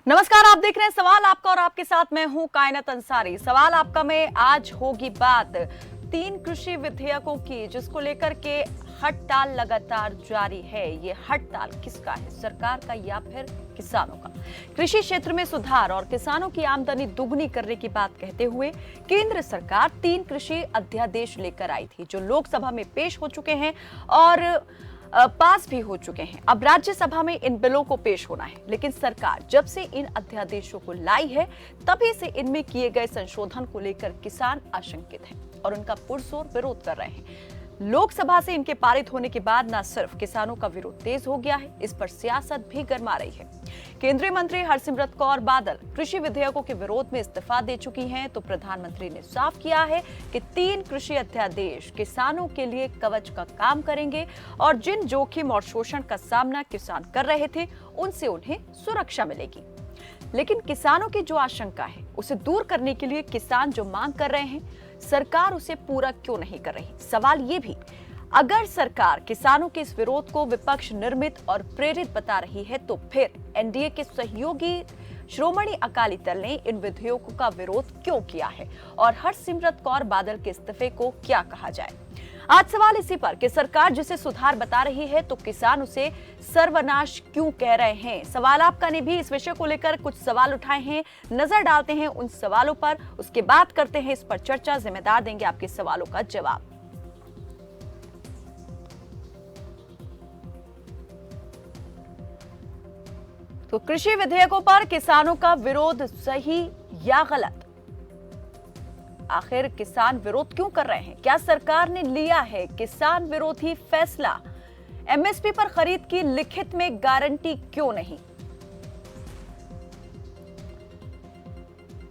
नमस्कार, आप देख रहे हैं सवाल आपका और आपके साथ मैं हूं कायनात अंसारी। सवाल आपका में आज होगी बात 3 कृषि विधेयकों की, जिसको लेकर के हड़ताल लगातार जारी है। ये हड़ताल किसका है, सरकार का या फिर किसानों का? कृषि क्षेत्र में सुधार और किसानों की आमदनी दुगनी करने की बात कहते हुए केंद्र सरकार 3 कृषि अध्यादेश लेकर आई थी, जो लोकसभा में पेश हो चुके हैं और पास भी हो चुके हैं। अब राज्यसभा में इन बिलों को पेश होना है, लेकिन सरकार जब से इन अध्यादेशों को लाई है तभी से इनमें किए गए संशोधन को लेकर किसान आशंकित हैं और उनका पुरजोर विरोध कर रहे हैं। लोकसभा से इनके पारित होने के बाद न सिर्फ किसानों का विरोध तेज हो गया है, इस पर सियासत भी गरमा रही है। केंद्रीय मंत्री हरसिमरत कौर बादल कृषि विधेयकों के विरोध में इस्तीफा दे चुकी हैं, तो प्रधानमंत्री ने साफ किया है कि 3 कृषि अध्यादेश किसानों के लिए कवच का काम करेंगे और जिन जोखिम और शोषण का सामना किसान कर रहे थे, उनसे उन्हें सुरक्षा मिलेगी। लेकिन किसानों की जो आशंका है, उसे दूर करने के लिए किसान जो मांग कर रहे हैं, सरकार उसे पूरा क्यों नहीं कर रही? सवाल ये भी, अगर सरकार किसानों के इस विरोध को विपक्ष निर्मित और प्रेरित बता रही है, तो फिर एनडीए के सहयोगी श्रोमणी अकाली दल ने इन विधेयकों का विरोध क्यों किया है और हरसिमरत कौर बादल के इस्तीफे को क्या कहा जाए? आज सवाल इसी पर कि सरकार जिसे सुधार बता रही है, तो किसान उसे सर्वनाश क्यों कह रहे हैं। सवाल आपका ने भी इस विषय को लेकर कुछ सवाल उठाए हैं, नजर डालते हैं उन सवालों पर, उसके बाद करते हैं इस पर चर्चा। जिम्मेदार देंगे आपके सवालों का जवाब। तो कृषि विधेयकों पर किसानों का विरोध सही या गलत? आखिर किसान विरोध क्यों कर रहे हैं? क्या सरकार ने लिया है किसान विरोधी फैसला? एमएसपी पर खरीद की लिखित में गारंटी क्यों नहीं?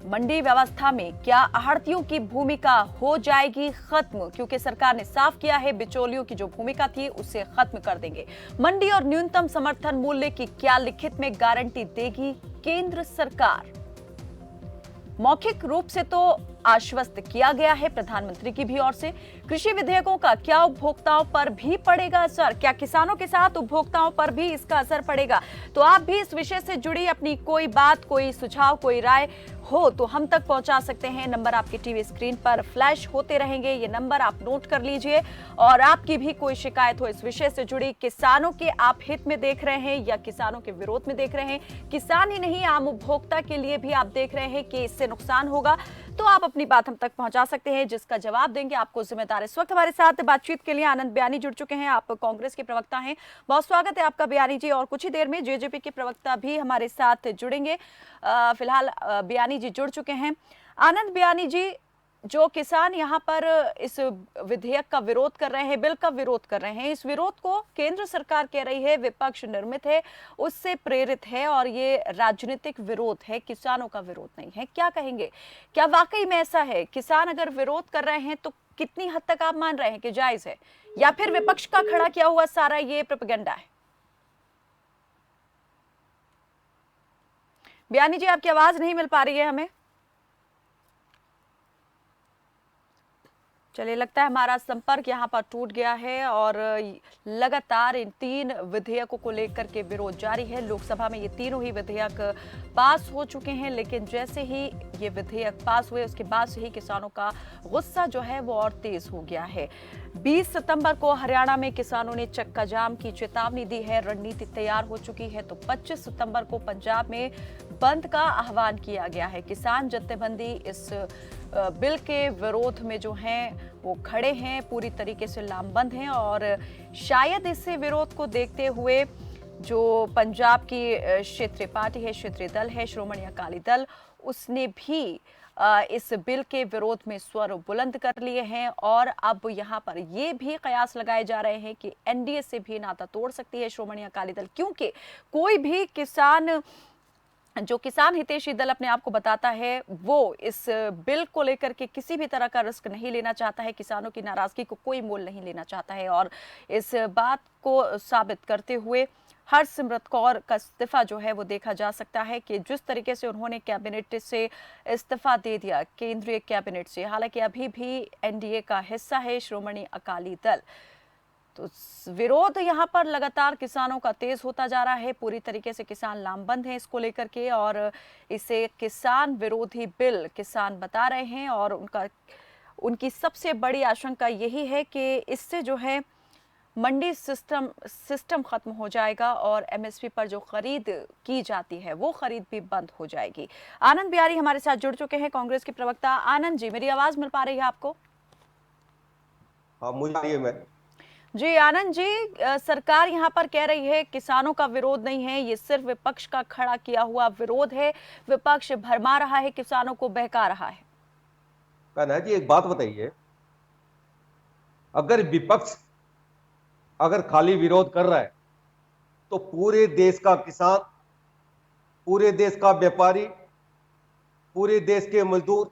मंडी व्यवस्था में क्या आढ़तियों की भूमिका हो जाएगी खत्म? क्योंकि सरकार ने साफ किया है बिचौलियों की जो भूमिका थी उसे खत्म कर देंगे। मंडी और न्यूनतम समर्थन मूल्य की क्या लिखित में गारंटी देगी केंद्र सरकार? मौखिक रूप से तो आश्वस्त किया गया है प्रधानमंत्री की भी ओर से। कृषि विधेयकों का क्या उपभोक्ताओं पर भी पड़ेगा असर? क्या किसानों के साथ उपभोक्ताओं पर भी इसका असर पड़ेगा? तो आप भी इस विषय से जुड़ी अपनी कोई बात, कोई सुझाव, कोई राय हो तो हम तक पहुंचा सकते हैं। नंबर आपकी टीवी स्क्रीन पर फ्लैश होते रहेंगे, ये नंबर आप नोट कर लीजिए। और आपकी भी कोई शिकायत हो इस विषय से जुड़ी, किसानों के आप हित में देख रहे हैं या किसानों के विरोध में देख रहे हैं, किसान ही नहीं आम उपभोक्ता के लिए भी आप देख रहे हैं कि इससे नुकसान होगा, तो आप अपनी बात हम तक पहुंचा सकते हैं, जिसका जवाब देंगे आपको जिम्मेदार। इस वक्त हमारे साथ बातचीत के लिए आनंद बयानी जुड़ चुके हैं। आप कांग्रेस के प्रवक्ता हैं, बहुत स्वागत है आपका बयानी जी। और कुछ ही देर में जेजेपी के प्रवक्ता भी हमारे साथ जुड़ेंगे। फिलहाल बयानी जी जुड़ चुके हैं। आनंद बयानी जी, जो किसान यहाँ पर इस विधेयक का विरोध कर रहे हैं, बिल का विरोध कर रहे हैं, इस विरोध को केंद्र सरकार कह रही है विपक्ष निर्मित है, उससे प्रेरित है और ये राजनीतिक विरोध है, किसानों का विरोध नहीं है। क्या कहेंगे, क्या वाकई में ऐसा है? किसान अगर विरोध कर रहे हैं तो कितनी हद तक आप मान रहे हैं कि जायज है, या फिर विपक्ष का खड़ा किया हुआ सारा ये प्रोपेगेंडा है? बयानी जी, आपकी आवाज नहीं मिल पा रही है हमें। चलिए, लगता है हमारा संपर्क यहाँ पर टूट गया है और लगातार इन 3 विधेयकों को लेकर के विरोध जारी है। लोकसभा में ये तीनों ही विधेयक पास हो चुके हैं, लेकिन जैसे ही ये विधेयक पास हुए उसके बाद से ही किसानों का गुस्सा जो है वो और तेज हो गया है। 20 सितंबर को हरियाणा में किसानों ने चक्का जाम की चेतावनी दी है, रणनीति तैयार हो चुकी है। तो 25 सितंबर को पंजाब में बंद का आह्वान किया गया है। किसान जत्थेबंदी इस बिल के विरोध में जो हैं वो खड़े हैं, पूरी तरीके से लामबंद हैं और शायद इस विरोध को देखते हुए जो पंजाब की क्षेत्रीय पार्टी है, क्षेत्रीय दल है श्रोमणी अकाली दल, उसने भी इस बिल के विरोध में स्वर बुलंद कर लिए हैं और अब यहाँ पर ये भी कयास लगाए जा रहे हैं कि एनडीए से भी नाता तोड़ सकती है श्रोमणी अकाली दल, क्योंकि कोई भी किसान, जो किसान हितैषी दल अपने आप को बताता है, वो इस बिल को लेकर के किसी भी तरह का रिस्क नहीं लेना चाहता है, किसानों की नाराजगी को कोई मोल नहीं लेना चाहता है। और इस बात को साबित करते हुए हरसिमरत कौर का इस्तीफा जो है वो देखा जा सकता है कि जिस तरीके से उन्होंने कैबिनेट से इस्तीफा दे दिया, केंद्रीय कैबिनेट से, हालांकि अभी भी एनडीए का हिस्सा है श्रोमणी अकाली दल। तो विरोध यहाँ पर लगातार किसानों का तेज होता जा रहा है। पूरी तरीके से किसान लामबंद हैं इसको लेकर के, और इसे किसान विरोधी बिल किसान बता रहे हैं। और उनकी सबसे बड़ी आशंका यही है कि इससे जो है मंडी सिस्टम खत्म हो जाएगा और एमएसपी पर जो खरीद की जाती है वो खरीद भी बंद हो जाएगी। आनंद बिहारी हमारे साथ जुड़ चुके हैं, कांग्रेस के प्रवक्ता। आनंद जी, मेरी आवाज मिल पा रही है आपको? हाँ, मुझे आ रही है। मैं जी आनंद जी, सरकार यहाँ पर कह रही है किसानों का विरोध नहीं है, ये सिर्फ विपक्ष का खड़ा किया हुआ विरोध है। विपक्ष भरमा रहा है, किसानों को बहका रहा है। कहना जी, एक बात बताइए, अगर विपक्ष अगर खाली विरोध कर रहा है तो पूरे देश का किसान, पूरे देश का व्यापारी, पूरे देश के मजदूर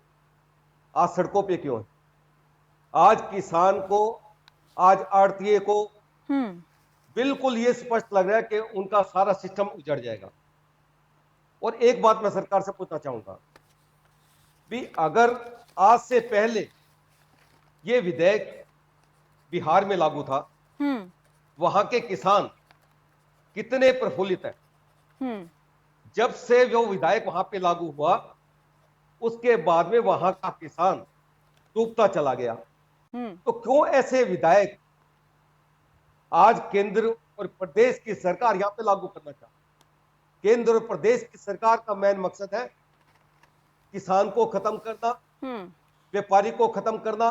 आज सड़कों पे क्यों है? आज किसान को, आज आड़तीये को बिल्कुल ये स्पष्ट लग रहा है कि उनका सारा सिस्टम उजड़ जाएगा। और एक बात मैं सरकार से पूछना चाहूंगा भी, अगर आज से पहले ये विधेयक बिहार में लागू था, वहां के किसान कितने प्रफुल्लित हैं। जब से वो विधेयक वहां पे लागू हुआ, उसके बाद में वहां का किसान डूबता चला गया। तो क्यों ऐसे विधेयक आज केंद्र और प्रदेश की सरकार यहां पे लागू करना चाहती? केंद्र और प्रदेश की सरकार का मेन मकसद है किसान को खत्म करना, व्यापारी को खत्म करना,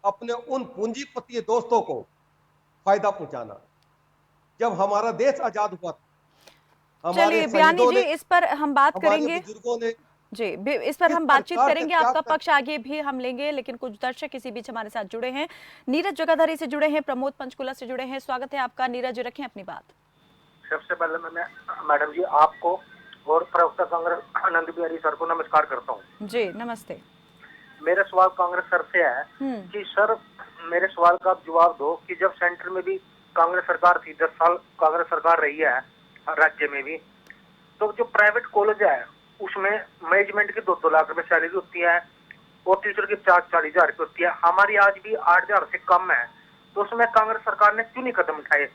अपने उन पूंजीपति दोस्तों को फायदा पहुंचाना। जब हमारा देश आजाद हुआ था, चलिए बियानी जी, इस पर हम बात करेंगे बुजुर्गों ने जी, इस पर हम बातचीत करेंगे, आपका पक्ष आगे भी हम लेंगे। लेकिन कुछ दर्शक इसी बीच हमारे साथ जुड़े हैं। नीरज जगाधरी से जुड़े हैं, प्रमोद पंचकुला से जुड़े हैं। स्वागत है आपका नीरज, रखें अपनी बात। सबसे पहले मैं मैडम जी आपको और प्रवक्ता कांग्रेस आनंद बिहारी सर को नमस्कार करता हूँ। जी नमस्ते। मेरा सवाल कांग्रेस सर से है कि सर, मेरे सवाल का आप जवाब दो कि जब सेंटर में भी कांग्रेस सरकार थी, 10 साल कांग्रेस सरकार रही है राज्य में भी, तो जो प्राइवेट कॉलेज है उसमें मैनेजमेंट की 2-2 लाख रुपए सैलरी होती है और टीचर की 40-40 हजार रुपये होती है। हमारी आज भी 8 हजार से कम है, तो उसमें कांग्रेस सरकार ने क्यों नहीं कदम उठाए?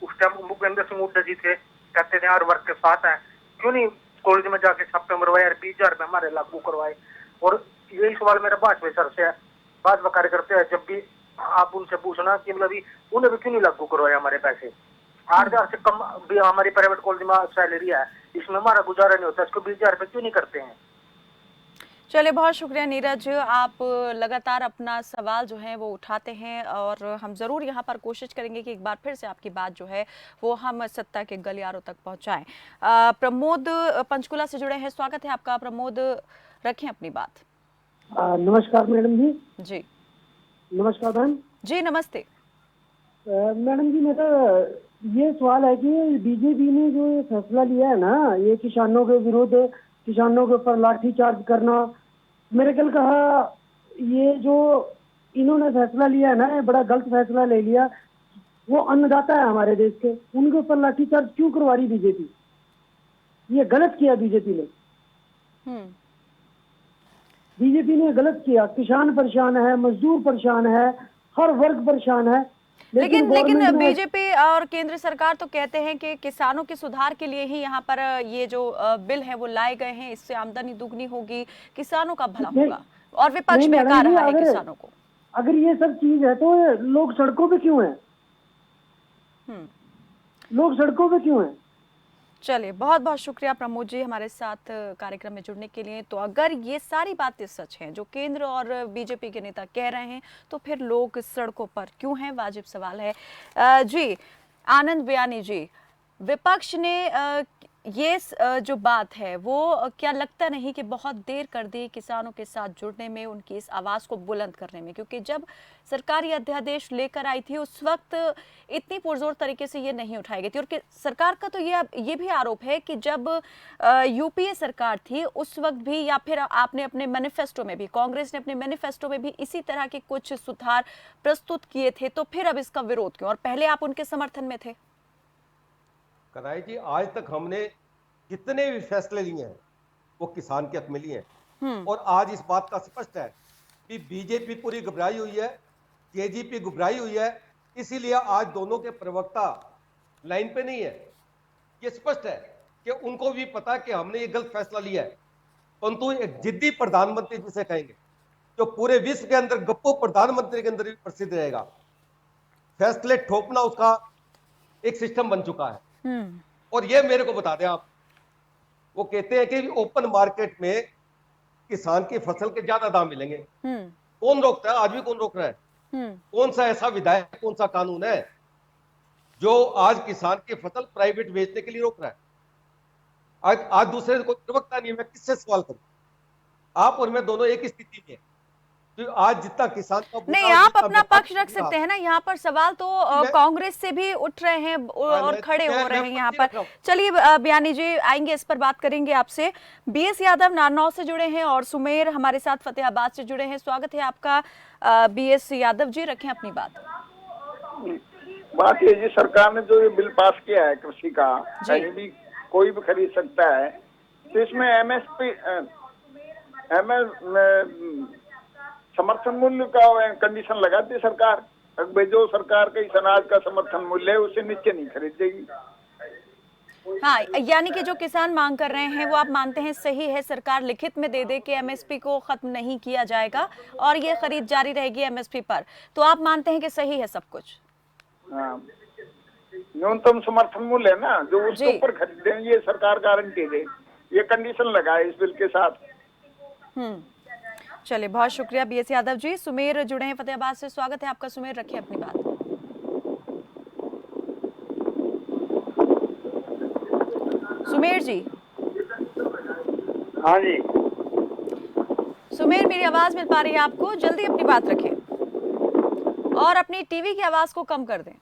उस टाइम भूपेंद्र सिंह हुड्डा जी थे, कहते थे हर वर्ग के साथ है, क्यों नहीं कॉलेज में जाके छापे मरवाए, 20 हजार रुपये हमारे लागू करवाए? और यही सवाल मेरा भाजपा सर से है, भाजपा कार्यकर्ता है, जब भी आप उनसे पूछना कि मतलब उन्हें भी क्यों नहीं लागू करवाए हमारे पैसे? 8 हजार से कम भी हमारी प्राइवेट कॉलेज में सैलरी है, इसमें हमारा गुजारा नहीं होता, इसको 20 हजार रुपये क्यों नहीं करते हैं? चलिए, बहुत शुक्रिया नीरज, आप लगातार अपना सवाल जो है वो उठाते हैं और हम ज़रूर यहाँ पर कोशिश करेंगे कि एक बार फिर से आपकी बात जो है वो हम सत्ता के गलियारों तक पहुँचाएं। प्रमोद पंचकुला से जुड़े हैं, स्वागत है आपका। प्रमोद, रखें अपनी बात। नमस्कार मैडम जी। जी नमस्कार बहन जी, नमस्ते मैडम जी। मेरा ये सवाल है कि बीजेपी ने जो ये फैसला लिया है ना, ये किसानों के विरुद्ध, किसानों के ऊपर लाठीचार्ज करना, मेरे ख्याल कहा ये जो इन्होंने फैसला लिया है ना, ये बड़ा गलत फैसला ले लिया। वो अन्नदाता है हमारे देश के, उनके ऊपर लाठीचार्ज क्यों करवा रही बीजेपी? ये गलत किया बीजेपी ने। बीजेपी ने गलत किया। किसान परेशान है, मजदूर परेशान है, हर वर्ग परेशान है। लेकिन बीजेपी और केंद्र सरकार तो कहते हैं कि किसानों के सुधार के लिए ही यहाँ पर ये जो बिल है वो लाए गए हैं, इससे आमदनी दुगनी होगी, किसानों का भला होगा, और विपक्ष बहका रहा है किसानों को। अगर ये सब चीज है तो लोग सड़कों पे क्यों हैं? लोग सड़कों पे क्यों हैं? चलिए, बहुत बहुत शुक्रिया प्रमोद जी हमारे साथ कार्यक्रम में जुड़ने के लिए। तो अगर ये सारी बातें सच हैं जो केंद्र और बीजेपी के नेता कह रहे हैं, तो फिर लोग सड़कों पर क्यों हैं? वाजिब सवाल है। जी आनंद बियानी जी, विपक्ष ने ये जो बात है वो क्या लगता नहीं कि बहुत देर कर दी किसानों के साथ जुड़ने में, उनकी इस आवाज़ को बुलंद करने में? क्योंकि जब सरकार ये अध्यादेश लेकर आई थी उस वक्त इतनी पुरजोर तरीके से ये नहीं उठाई गई थी। और सरकार का तो ये भी आरोप है कि जब यूपीए सरकार थी उस वक्त भी, या फिर आपने अपने मैनिफेस्टो में भी, कांग्रेस ने अपने मैनिफेस्टो में भी इसी तरह के कुछ सुधार प्रस्तुत किए थे, तो फिर अब इसका विरोध क्यों? और पहले आप उनके समर्थन में थे। कनाई जी, आज तक हमने जितने भी फैसले लिए हैं वो किसान के हक में लिए हैं। और आज इस बात का स्पष्ट है कि बीजेपी पूरी घबराई हुई है, केजीपी घबराई हुई है इसीलिए आज दोनों के प्रवक्ता लाइन पे नहीं है। ये स्पष्ट है कि उनको भी पता है कि हमने ये गलत फैसला लिया है, परंतु एक जिद्दी प्रधानमंत्री जिसे कहेंगे, जो पूरे विश्व के अंदर गप्पू प्रधानमंत्री के अंदर भी प्रसिद्ध रहेगा, फैसले ठोकना उसका एक सिस्टम बन चुका है। और ये मेरे को बता दें आप, वो कहते हैं कि ओपन मार्केट में किसान की फसल के ज्यादा दाम मिलेंगे। कौन रोकता है? आज भी कौन रोक रहा है? कौन सा ऐसा विधायक, कौन सा कानून है जो आज किसान की फसल प्राइवेट बेचने के लिए रोक रहा है? आज दूसरे कोई प्रवक्ता नहीं है, मैं किससे सवाल करूं? आप और मैं दोनों एक ही स्थिति में, तो आज जितना किसान का नहीं, आप अपना पक्ष रख सकते हैं ना। यहाँ पर सवाल तो कांग्रेस से भी उठ रहे हैं और खड़े हो रहे हैं यहाँ पर। चलिए बयानी जी आएंगे, इस पर बात करेंगे आपसे। बीएस यादव नारनौल से जुड़े हैं और सुमेर हमारे साथ फतेहाबाद से जुड़े हैं। स्वागत है आपका बीएस यादव जी, रखें अपनी बात। बात ये जी, सरकार ने जो ये बिल पास किया है कृषि का, कहीं भी कोई भी खरीद सकता है, तो इसमें एमएसपी समर्थन मूल्य का कंडीशन लगाती है सरकार। अब जो सरकार का इस अनाज का समर्थन मूल्य है उससे नीचे नहीं खरीदेगी। हाँ, यानी कि जो किसान मांग कर रहे हैं वो आप मानते हैं सही है, सरकार लिखित में दे दे कि एमएसपी को खत्म नहीं किया जाएगा और ये खरीद जारी रहेगी एमएसपी पर, तो आप मानते हैं कि सही है सब कुछ? हाँ, न्यूनतम समर्थन मूल्य है ना, जो उसके ऊपर खरीदें, ये सरकार गारंटी दे, ये कंडीशन लगाए इस बिल के साथ। चलिए, बहुत शुक्रिया बीएस यादव जी। सुमेर जुड़े हैं फतेहाबाद से, स्वागत है आपका। सुमेर, रखिए अपनी बात। सुमेर जी। हाँ जी। सुमेर, मेरी आवाज मिल पा रही है आपको? जल्दी अपनी बात रखें और अपनी टीवी की आवाज को कम कर दें।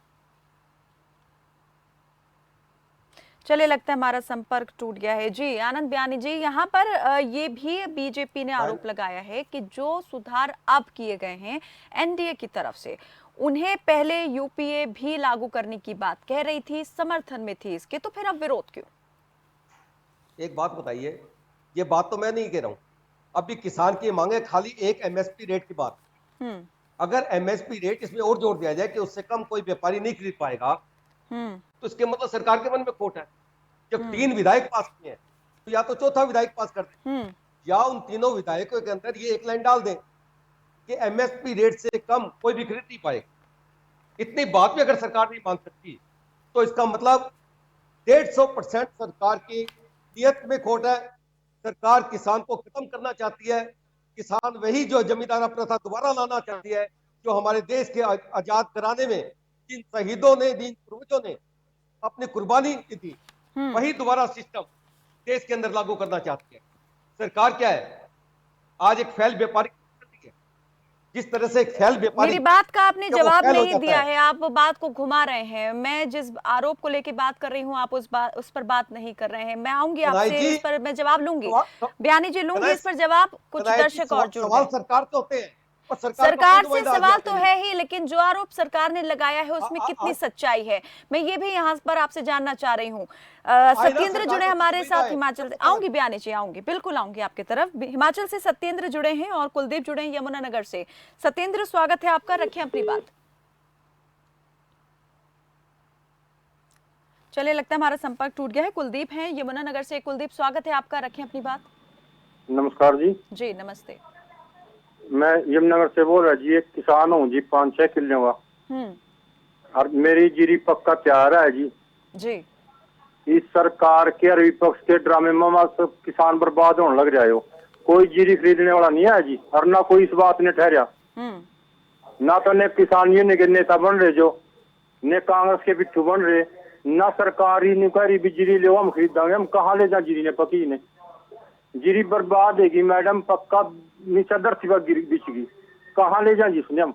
चलिए, लगता है हमारा संपर्क टूट गया है। जी आनंद बयानी जी, यहाँ पर ये भी बीजेपी ने आरोप लगाया है कि जो सुधार अब किए गए हैं एनडीए की तरफ से, उन्हें पहले यूपीए भी लागू करने की बात कह रही थी, समर्थन में थी इसके, तो फिर अब विरोध क्यों? एक बात बताइए, ये बात तो मैं नहीं कह रहा हूं, अभी किसान की मांगे खाली एक एमएसपी रेट की बात। अगर एमएसपी रेट इसमें और जोड़ दिया जाए कि उससे कम कोई व्यापारी नहीं खरीद पाएगा, तो इसके मतलब सरकार के मन में खोट है। जब 3 विधायक पास किए हैं, तो या तो चौथा विधायक पास कर दें, या उन तीनों विधायकों के अंदर ये एक लाइन डाल दें कि एमएसपी रेट से कम कोई भी खरीद नहीं पाएगा। इतनी बात भी अगर सरकार नहीं मान सकती, तो इसका मतलब 150% सरकार की नियत में खोट है। सरकार किसान को खत्म करना चाहती है। किसान वही जो जमींदारा प्रथा दोबारा लाना चाहती है, जो हमारे देश के आजाद कराने में जिन शहीदों ने, जिन पूर्वजों ने अपनी कुर्बानी की थी, वही दोबारा सिस्टम देश के अंदर लागू करना चाहती है। सरकार क्या है, आज एक फैल व्यापारी है। जिस तरह से एक फैल व्यापारी, मेरी बात का आपने जवाब नहीं दिया है, आप बात को घुमा रहे हैं। मैं जिस आरोप को लेकर बात कर रही हूँ, आप उस पर बात नहीं कर रहे हैं। मैं आऊंगी आपसे, इस पर मैं जवाब लूंगी, बयानी जी लूंगी इस पर जवाब। कुछ दर्शक और जुड़ सवाल सरकार के होते हैं, सरकार से सवाल तो है ही, लेकिन जो आरोप सरकार ने लगाया है उसमें कितनी सच्चाई है, मैं ये भी यहाँ पर आपसे जानना चाह रही हूँ। सत्येंद्र जुड़े हमारे साथ हिमाचल से। आऊंगी बयानी जी, आऊंगी, बिल्कुल आऊंगी आपकी तरफ। हिमाचल से सत्येंद्र जुड़े हैं और कुलदीप जुड़े हैं यमुनानगर से। सत्येंद्र, स्वागत है आपका, रखें अपनी बात। चलिए, लगता है हमारा संपर्क टूट गया है। कुलदीप हैं यमुनानगर से। कुलदीप, स्वागत है आपका, रखें अपनी बात। नमस्कार जी। जी नमस्ते। मैं यमुनानगर से बोल रहा जी, एक किसान हूँ जी, 5-6 किले का, और मेरी जीरी पक्का तैयार है जी। इस सरकार के और विपक्ष के ड्रामे में सब किसान बर्बाद होने लग जाए। कोई जीरी खरीदने वाला नहीं है जी, और ना कोई इस बात ने ठहरा, ना तो ने किसान यूनियन के नेता बन रहे, जो ने कांग्रेस के पिट्ठू बन रहे, ना सरकारी ने कह रही जीरी ले हम खरीदांगे। हम कहाँ ले जा जीरी ने पकी ने, जीरी बर्बाद हैगी मैडम, पक्का नीचे धरती पर बिछगी, कहाँ ले जाए जिसने हम।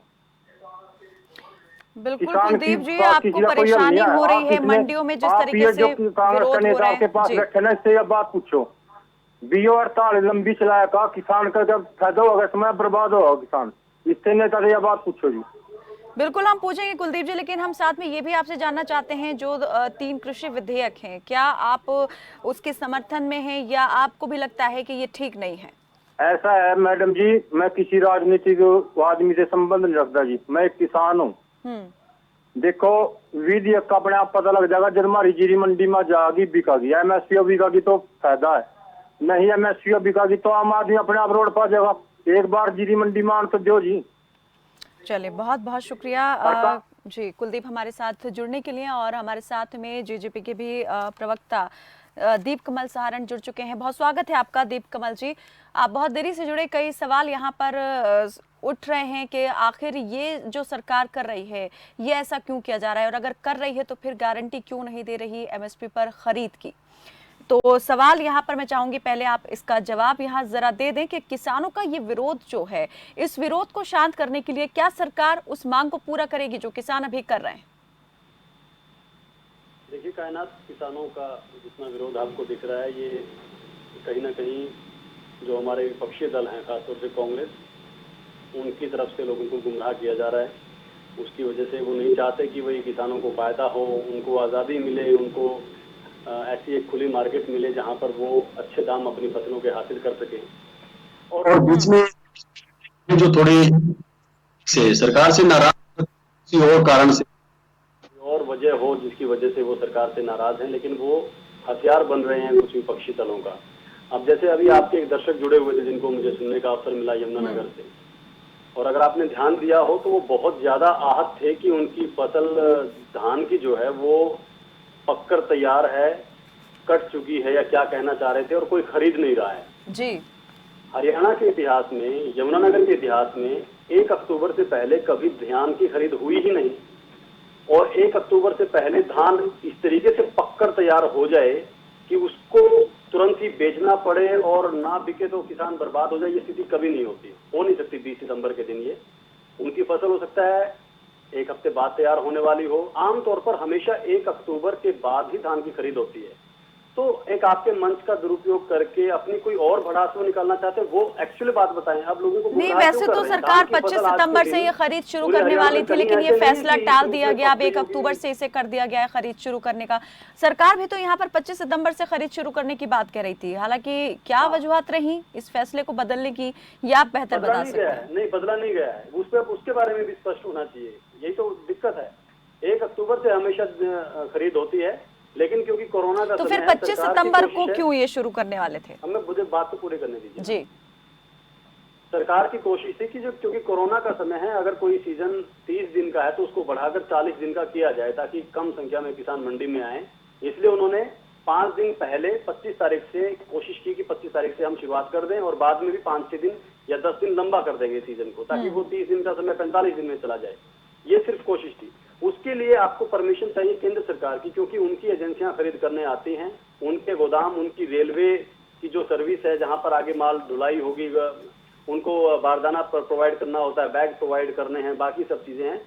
बिल्कुल कुलदीप जी, आपको परेशानी हो रही है मंडियों में जिस तरीके से कांग्रेस के नेता के पास बैठे ना, इससे बात पूछो। बीओ हड़ताल लंबी चलाया का किसान का जब फायदा होगा, समय बर्बाद होगा किसान, इससे नेता से यह बात पूछो जी। बिल्कुल हम पूछेंगे कुलदीप जी, लेकिन हम साथ में ये भी आपसे जानना चाहते हैं, जो 3 कृषि विधेयक हैं, क्या आप उसके समर्थन में हैं या आपको भी लगता है कि ये ठीक नहीं है? ऐसा है मैडम जी, मैं किसी राजनीतिक आदमी से संबंध नहीं रखता जी, मैं एक किसान हूँ। देखो विधेयक का अपने आप पता लग जाएगा जब हमारी जीरी मंडी में जाएगी बिकागी, एमएसपी बिकागी तो फायदा है, नहीं एमएसपी बिकागी तो आम आदमी अपने आप रोड पर जाएगा। एक बार जीरी मंडी में आन तो दो जी। चलिए बहुत बहुत शुक्रिया जी कुलदीप हमारे साथ जुड़ने के लिए। और हमारे साथ में जेजेपी के भी प्रवक्ता दीप कमल सहारण जुड़ चुके हैं। बहुत स्वागत है आपका दीप कमल जी। आप बहुत देरी से जुड़े, कई सवाल यहाँ पर उठ रहे हैं कि आखिर ये जो सरकार कर रही है ये ऐसा क्यों किया जा रहा है, और अगर कर रही है तो फिर गारंटी क्यों नहीं दे रही एमएसपी पर खरीद की। तो सवाल यहाँ पर मैं चाहूंगी पहले आप इसका जवाब यहाँ जरा दे दें कि किसानों का ये विरोध जो है, इस विरोध को शांत करने के लिए क्या सरकार उस मांग को पूरा करेगी जो किसान अभी कर रहे हैं? देखिए कायनात, किसानों का जितना विरोध आपको दिख रहा है ये कहीं ना कहीं जो हमारे विपक्षी दल हैं, खासतौर से कांग्रेस, उनकी तरफ से लोगों को गुमराह किया जा रहा है। उसकी वजह से वो नहीं चाहते कि वही किसानों को फायदा हो, उनको आज़ादी मिले, उनको ऐसी एक खुली मार्केट मिले जहां पर वो अच्छे दाम अपनी फसलों के हासिल कर सके। और बीच में जो थोड़ी से सरकार से नाराज किसी और कारण से और वजह हो जिसकी वजह से वो सरकार से नाराज हैं, लेकिन वो हथियार बन रहे हैं कुछ विपक्षी दलों का। अब जैसे अभी आपके एक दर्शक जुड़े हुए थे जिनको मुझे सुनने का अवसर मिला यमुनानगर से, और अगर आपने ध्यान दिया हो तो वो बहुत ज्यादा आहत थे कि उनकी फसल धान की जो है वो पककर तैयार है, कट चुकी है या क्या कहना चाह रहे थे, और कोई खरीद नहीं रहा है जी। हरियाणा के इतिहास में, यमुनानगर के इतिहास में 1 अक्टूबर से पहले कभी धान की खरीद हुई ही नहीं। और 1 अक्टूबर से पहले धान इस तरीके से पककर तैयार हो जाए कि उसको तुरंत ही बेचना पड़े और ना बिके तो किसान बर्बाद हो जाए, ये स्थिति कभी नहीं होती, हो नहीं सकती। 20 सितंबर के दिन ये उनकी फसल हो सकता है 1 हफ्ते बाद तैयार होने वाली हो। आमतौर पर हमेशा 1 अक्टूबर के बाद ही धान की खरीद होती है। तो एक आपके मंच का दुरुपयोग करके अपनी कोई और भड़ास वो निकालना चाहते हैं, वो एक्चुअली बात बताएं आप लोगों को। नहीं, वैसे तो सरकार 25 सितंबर से ये खरीद शुरू करने वाली थी, लेकिन ये फैसला टाल दिया गया। अब 1 अक्टूबर से इसे कर दिया गया है खरीद शुरू करने का। सरकार भी तो यहाँ पर 25 सितंबर से खरीद शुरू करने की बात कह रही थी। हालांकि क्या वजूहत रही इस फैसले को बदलने की, या आप बेहतर बता सकते हैं? नहीं, बदला नहीं गया है, उसके बारे में भी स्पष्ट होना चाहिए। यही तो दिक्कत है। 1 अक्टूबर से हमेशा खरीद होती है, लेकिन क्योंकि कोरोना का तो फिर 25 सितंबर को क्यों ये शुरू करने वाले थे? हमें मुझे बात तो पूरी करने दीजिए जी। सरकार की कोशिश थी कि जो क्योंकि कोरोना का समय है, अगर कोई सीजन 30 दिन का है तो उसको बढ़ाकर 40 दिन का किया जाए ताकि कम संख्या में किसान मंडी में आए। इसलिए उन्होंने 5 दिन पहले 25 तारीख से कोशिश की कि 25 तारीख से हम शुरुआत कर दें, और बाद में भी 5-6 दिन या 10 दिन लंबा कर देंगे सीजन को, ताकि वो 30 दिन का समय 45 दिन में चला जाए। ये सिर्फ कोशिश थी। उसके लिए आपको परमिशन चाहिए केंद्र सरकार की, क्योंकि उनकी एजेंसियां खरीद करने आती हैं, उनके गोदाम, उनकी रेलवे की जो सर्विस है जहां पर आगे माल ढुलाई होगी, उनको बारदाना प्रोवाइड करना होता है, बैग प्रोवाइड करने हैं, बाकी सब चीजें हैं।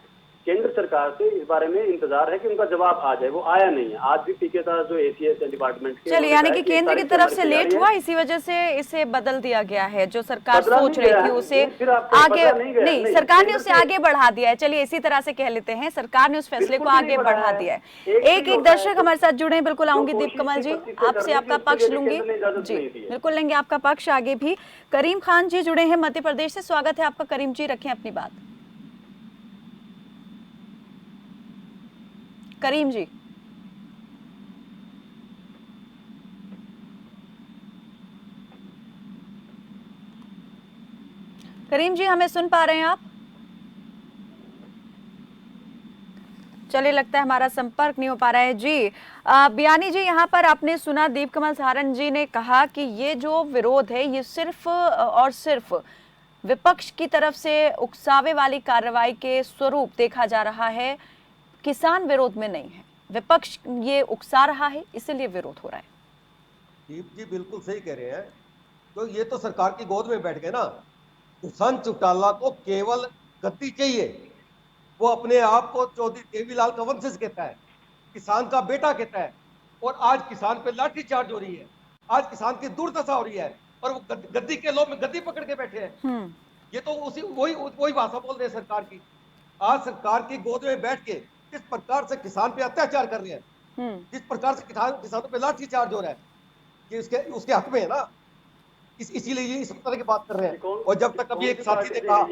केंद्र सरकार से इस बारे में इंतजार है कि उनका जवाब आ जाए। वो आया नहीं है। आज भी पीके था जो एसीएस डिपार्टमेंट के, चलिए, यानी कि केंद्र की तरफ से लेट हुआ, इसी वजह से इसे बदल दिया गया है। जो सरकार सोच रही थी उसे आगे नहीं, सरकार ने उसे आगे बढ़ा दिया है। चलिए इसी तरह से कह लेते हैं, सरकार ने उस फैसले को आगे बढ़ा दिया है। एक दर्शक हमारे साथ जुड़े हैं, बिल्कुल आऊंगी दीप कमल जी, आपसे आपका पक्ष लूंगी जी, बिल्कुल लेंगे आपका पक्ष आगे भी। करीम खान जी जुड़े हैं मध्य प्रदेश से, स्वागत है आपका करीम जी, रखें अपनी बात। करीम जी, करीम जी हमें सुन पा रहे हैं आप? चलिए, लगता है हमारा संपर्क नहीं हो पा रहा है जी। बियानी जी, यहाँ पर आपने सुना दीप कमल सहारण जी ने कहा कि ये जो विरोध है ये सिर्फ और सिर्फ विपक्ष की तरफ से उकसावे वाली कार्रवाई के स्वरूप देखा जा रहा है, किसान विरोध में नहीं है। विपक्ष ये उकसा रहा है, इसलिए विरोध हो रहा है। दीप जी बिल्कुल सही कह रहे हैं, तो ये तो सरकार की गोद में बैठ गए ना। किसान चौटाला को केवल गद्दी चाहिए। वो अपने आप को चौधरी देवीलाल का वंशज कहता है, किसान का बेटा कहता है, और आज किसान पे लाठीचार्ज हो रही है, आज किसान की दुर्दशा हो रही है, और वो गद्दी के लोग में गद्दी पकड़ के बैठे हैं। ये तो वही भाषा बोल रहे हैं सरकार की। आज सरकार की गोद में बैठ के किस प्रकार से किसान पे अत्याचार कर रहे हैं, जिस प्रकार से किसानों पे लाठीचार्ज हो रहा है, ये उसके हक में है ना। इसीलिए ये इस तरह की बात कर रहे हैं। और जब तक अभी एक साथी ने कहा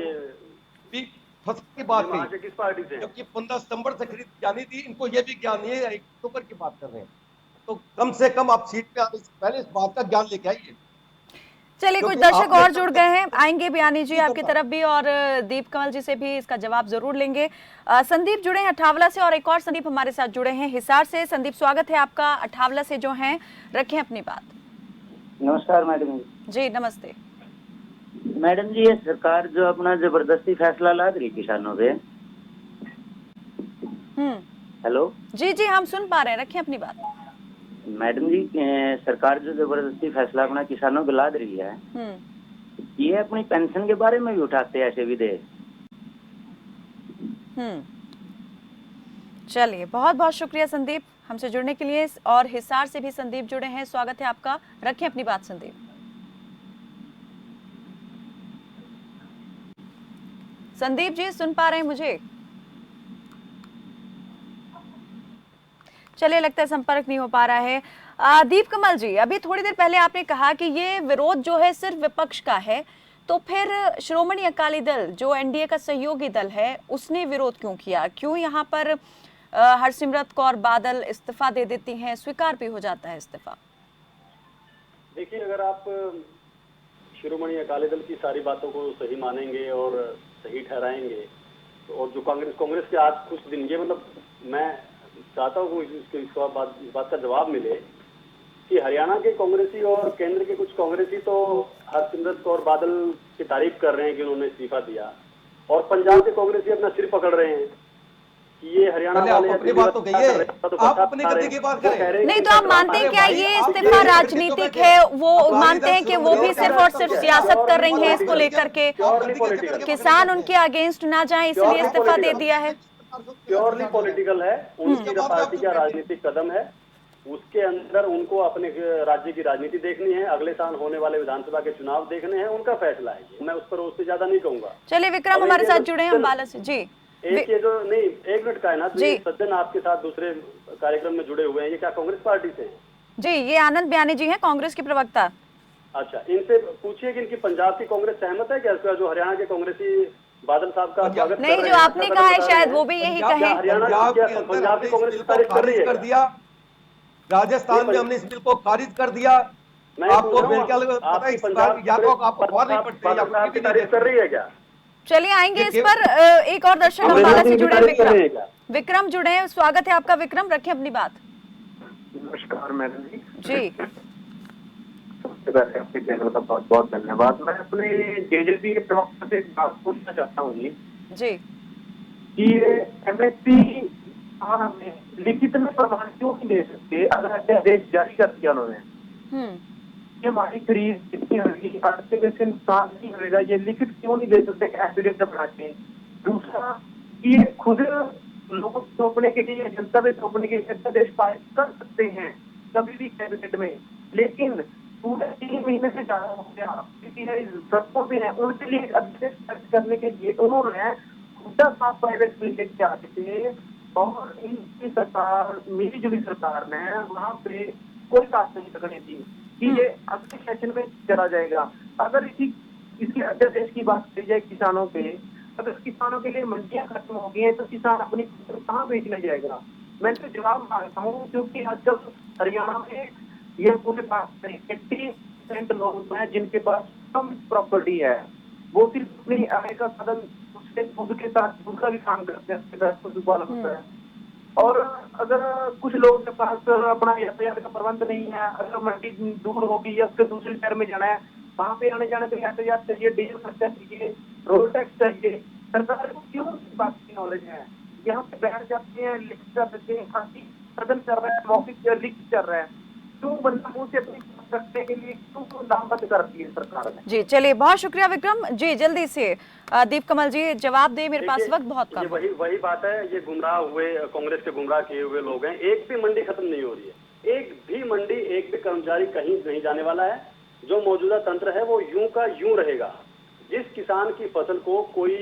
फसल की बात वहाँ कही, से किस पार्टी से? जबकि 15 सितंबर से खरीद जानी थी, इनको ये भी ज्ञान नहीं है, 1 अक्टूबर की बात कर रहे हैं। तो कम से कम आप सीट पे आने से पहले इस बात का ज्ञान लेके आइए। चलिए, कुछ दर्शक और जुड़ गए हैं, आएंगे बयानी जी आपकी तरफ भी और दीप कमल जी से भी इसका जवाब जरूर लेंगे। संदीप जुड़े हैं अठावला से और एक और संदीप हमारे साथ जुड़े हैं हिसार से। संदीप, स्वागत है आपका। अठावला से जो हैं, रखें अपनी बात। नमस्कार मैडम जी। नमस्ते मैडम जी। ये सरकार जो अपना जबरदस्ती फैसला ला रही किसानों पे। हेलो जी जी, हम सुन पा रहे हैं, रखें अपनी बात। मैडम जी, सरकार जो जबरदस्ती फैसला अपना किसानों को लाद रही है, ये अपनी पेंशन के बारे में भी उठाते हैं ऐसे विधेयक। चलिए, बहुत बहुत शुक्रिया संदीप हमसे जुड़ने के लिए। और हिसार से भी संदीप जुड़े हैं, स्वागत है आपका। रखें अपनी बात संदीप। संदीप जी, सुन पा रहे हैं मुझे? चलिए, लगता है संपर्क नहीं हो पा रहा है। दीप कमल जी, अभी थोड़ी देर पहले आपने कहा कि ये विरोध जो है सिर्फ विपक्ष का है, तो फिर श्रोमणी अकाली दल जो एनडीए का सहयोगी दल है, उसने विरोध क्यों किया? क्यों यहाँ पर हरसिमरत कौर बादल इस्तीफा दे देती हैं, स्वीकार भी हो जाता है इस्तीफा? देखिए, अगर आप शिरोमणि अकाली दल की सारी बातों को सही मानेंगे और सही ठहराएंगे, और जो कांग्रेस के आज कुछ दिन, ये मतलब मैं चाहता हूँ इस बात का जवाब मिले कि हरियाणा के कांग्रेसी और केंद्र के कुछ कांग्रेसी तो हरसिमरत कौर बादल की तारीफ कर रहे हैं कि उन्होंने इस्तीफा दिया, और पंजाब के कांग्रेसी अपना सिर पकड़ रहे हैं कि ये हरियाणा वाले अपनी बात तो कहिए, आप अपने गद्दे की बात करें। नहीं तो आप मानते हैं क्या ये इस्तीफा राजनीतिक है? वो मानते हैं कि वो भी सिर्फ और सिर्फ सियासत कर रही हैं इसको लेकर के, किसान उनके अगेंस्ट ना जाए इसलिए इस्तीफा दे दिया है? प्योरली पॉलिटिकल है। उनकी जो पार्टी का राजनीतिक कदम है, उसके अंदर उनको अपने राज्य की राजनीति देखनी है, अगले साल होने वाले विधानसभा के चुनाव देखने हैं, उनका फैसला है। मैं उस पर उससे ज्यादा नहीं कहूंगा। चलिए, विक्रम हमारे साथ जुड़े हैं अम्बाला से। जी, एक ये जो नहीं, 1 मिनट का है ना, सज्जन आपके साथ दूसरे कार्यक्रम में जुड़े हुए हैं, ये क्या कांग्रेस पार्टी से हैं? जी, ये आनंद बयानी जी हैं, कांग्रेस के प्रवक्ता। अच्छा, इनसे पूछिए कि इनकी पंजाब की कांग्रेस सहमत है क्या जो हरियाणा के कांग्रेसी बादल साहब का स्वागत नहीं, जो आपने कहा है शायद वो भी यही कहे। पंजाब की कांग्रेस खारिज कर दिया, राजस्थान में हमने इस बिल को खारिज कर दिया। आपको बिल क्या या तो आपको और नहीं पड़ते या कुछ तारीफ कर रही है क्या? चलिए, आएंगे इस पर। एक और दर्शक अम्बाला से जुड़े, विक्रम जुड़े हैं, स्वागत है आपका विक्रम, रखें अपनी बात। नमस्कार मैडम जी। जी, सबसे पहले आपके चैनल का बहुत बहुत धन्यवाद। मैं अपने जेजेपी के प्रवक्ता से एक बात पूछना चाहता हूँ जी कि एमएसपी हमें लिखित में प्रमाण क्यों नहीं दे सकते? अगर अध्यादेश जारी कर दिया उन्होंने कि हमारी खरीद कितनी होगी, आर्थिक से नुकसान नहीं होगा, ये लिखित क्यों नहीं दे सकते एफिडेविट बना के? दूसरा, ये खुद लोगों को सौंपने के लिए, जनता में सौंपने के लिए अध्यादेश पारित कर सकते हैं कभी भी कैबिनेट में, लेकिन पूरे 3 महीने से ज्यादा हो गया सड़कों पे है, उनके लिए अध्यादेश पारित करने के लिए उन्होंने प्राइवेट बिल लेके आते थे, और इनकी सरकार, मिली जुली सरकार ने वहाँ पे कोई बात नहीं पकड़ी थी कि ये अगले सेशन में चला जाएगा। अगर इसकी अध्यादेश की बात की जाए किसानों पे, अगर किसानों के लिए मंडियां खत्म हो गई हैं तो किसान अपनी फसल कहाँ बेचने जाएगा? मैं तो जवाब मांगता हूँ, क्योंकि आजकल हरियाणा में ये पूरे पास 80% लोग हैं जिनके पास कम प्रॉपर्टी है, वो सिर्फ अपनी आय का साधन उसके दूध के साथ दूध का भी काम करते हैं, उसके साथ पशुपालन होता है। और अगर कुछ लोगों के पास अपना यातायात का प्रबंध नहीं है, अगर मंडी दूर होगी या उसके दूसरे शहर में जाना है, वहाँ पे आने जाने का यातायात चाहिए, डीजल खर्चा चाहिए, रोड टैक्स चाहिए। सरकार को क्यों इस बात की नॉलेज है? यहाँ पे बैठ जाते हैं, लिख कर देते हैं, खासी सदन चल रहा है, मौखिक लिख चल रहा है, क्यों बंदा मुंह से अपनी रखने के लिए क्यों नामबंद करती है सरकार ने? जी, चलिए, बहुत शुक्रिया विक्रम जी। जल्दी से दीप कमल जी जवाब दे, मेरे पास वक्त बहुत कम है। वही बात है, ये गुमराह हुए, कांग्रेस के गुमराह किए हुए लोग हैं। एक भी मंडी खत्म नहीं हो रही है, एक भी मंडी, एक भी कर्मचारी कहीं नहीं जाने वाला है। जो मौजूदा तंत्र है वो यूं का यूं रहेगा। जिस किसान की फसल को कोई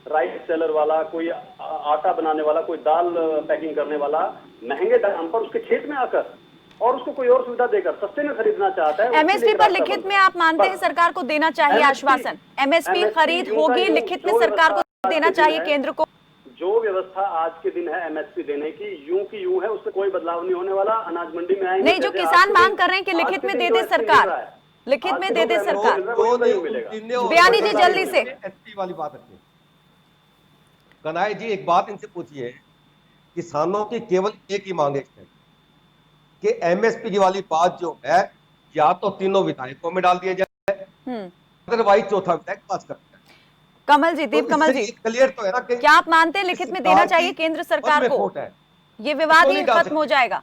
राइस सेलर वाला, कोई आटा बनाने वाला, कोई दाल पैकिंग करने वाला महंगे दाम पर उसके खेत में आकर और उसको कोई और सुविधा देकर सस्ते में खरीदना चाहता है, एमएसपी पर लिखित में आप मानते हैं सरकार को देना चाहिए आश्वासन? एमएसपी खरीद होगी, लिखित में सरकार को देना चाहिए केंद्र को? जो व्यवस्था आज के दिन है एमएसपी देने की, यूं की यूं है, उससे कोई बदलाव नहीं होने वाला। अनाज मंडी में आएंगे नहीं, जो किसान मांग कर रहे हैं कि लिखित में दे दे सरकार, लिखित में दे दे सरकार। बयानी जी जल्दी से एसपी वाली बात रखिए। कनाई जी एक बात इनसे पूछिए, किसानों की केवल एक ही मांग है कि एमएसपी की वाली बात जो है या तो तीनों विधायकों में डाल दिया जाए, अदरवाइज चौथा विधायक पास कर। कमल जी, दीप कमल जी, क्लियर तो है ना कि क्या आप मानते हैं लिखित में देना चाहिए केंद्र सरकार को? ये विवाद ही खत्म हो जाएगा।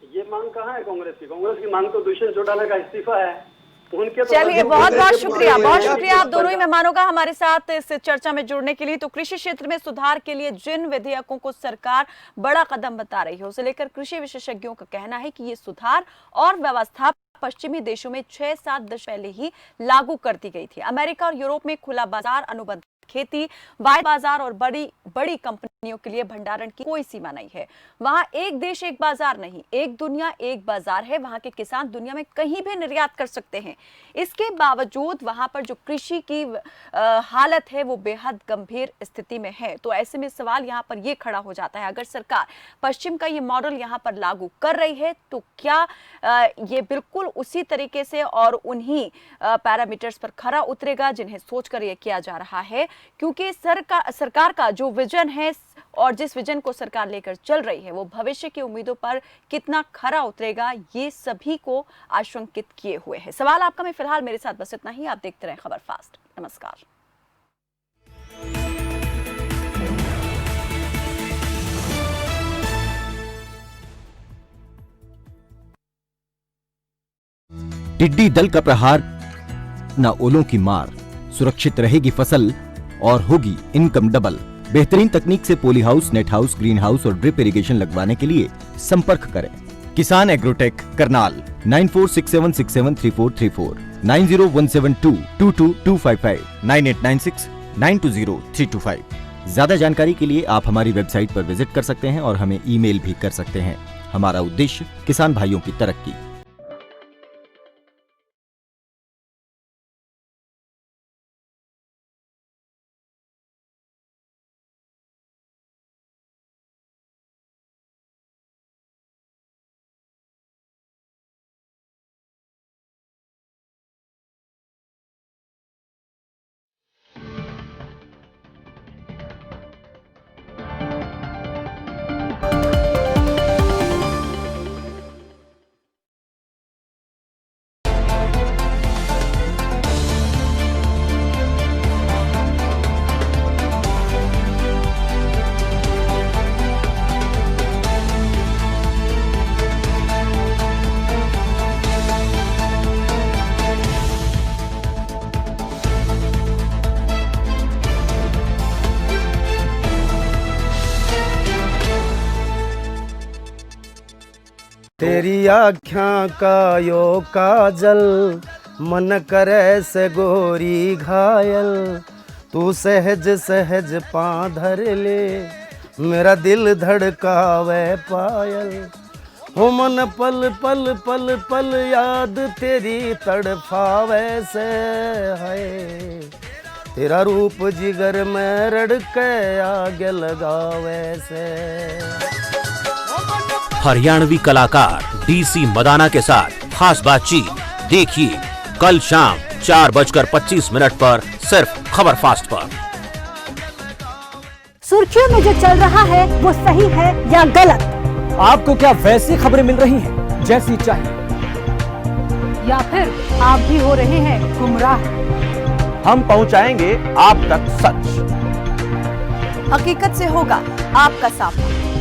ये मांग कहाँ है कांग्रेस की? कांग्रेस की मांग तो दुष्यंत चौटाला का इस्तीफा है। उनके चलिए, बहुत बहुत शुक्रिया, बहुत शुक्रिया आप दोनों ही मेहमानों का हमारे साथ इस चर्चा में जुड़ने के लिए। तो कृषि क्षेत्र में सुधार के लिए जिन विधेयकों को सरकार बड़ा कदम बता रही है, उसे लेकर कृषि विशेषज्ञों का कहना है कि ये सुधार और व्यवस्था पश्चिमी देशों में 6-7 दशक पहले ही लागू कर दी गई थी। अमेरिका और यूरोप में खुला बाजार, अनुबंध खेती, वायदा बाजार और बड़ी कंपनियों के लिए भंडारण की कोई सीमा नहीं है। वहां एक देश एक बाजार नहीं, एक दुनिया एक बाजार है। वहां के किसान दुनिया में कहीं भी निर्यात कर सकते हैं। इसके बावजूद वहां पर जो कृषि की हालत है वो बेहद गंभीर स्थिति में है। तो ऐसे में सवाल यहाँ पर ये खड़ा हो जाता है, अगर सरकार पश्चिम का ये मॉडल यहाँ पर लागू कर रही है तो क्या ये बिल्कुल उसी तरीके से और उन्हीं पैरामीटर्स पर खरा उतरेगा जिन्हें सोचकर ये किया जा रहा है? क्योंकि सरकार का जो विजन है और जिस विजन को सरकार लेकर चल रही है वो भविष्य की उम्मीदों पर कितना खरा उतरेगा, ये सभी को आशंकित किए हुए है। सवाल आपका में फिलहाल मेरे साथ बस इतना ही। आप देखते रहें खबर फास्ट। नमस्कार। टिड्डी दल का प्रहार, न ओलों की मार, सुरक्षित रहेगी फसल और होगी इनकम डबल। बेहतरीन तकनीक से poly house, net house, green house और ड्रिप इरिगेशन लगवाने के लिए संपर्क करें। किसान एग्रोटेक करनाल 9467673434, 9017222255, 9896 920325। ज्यादा जानकारी के लिए आप हमारी वेबसाइट पर विजिट कर सकते हैं और हमें ईमेल भी कर सकते हैं। हमारा उद्देश्य किसान भाइयों की तरक्की। तेरी आँखों का यो काजल, मन करे से गोरी घायल। तू सहज सहज पाँव धर ले, मेरा दिल धड़कावे पायल। हो मन पल पल पल पल याद तेरी तड़फावे से है। तेरा रूप जिगर में रड़के आगे लगावे से। हरियाणवी कलाकार डीसी मदाना के साथ खास बातचीत देखिए कल शाम 4:25 पर सिर्फ खबर फास्ट पर। सुर्खियों में जो चल रहा है वो सही है या गलत? आपको क्या वैसी खबरें मिल रही हैं जैसी चाहिए, या फिर आप भी हो रहे हैं गुमराह? हम पहुंचाएंगे आप तक सच। हकीकत से होगा आपका सामना।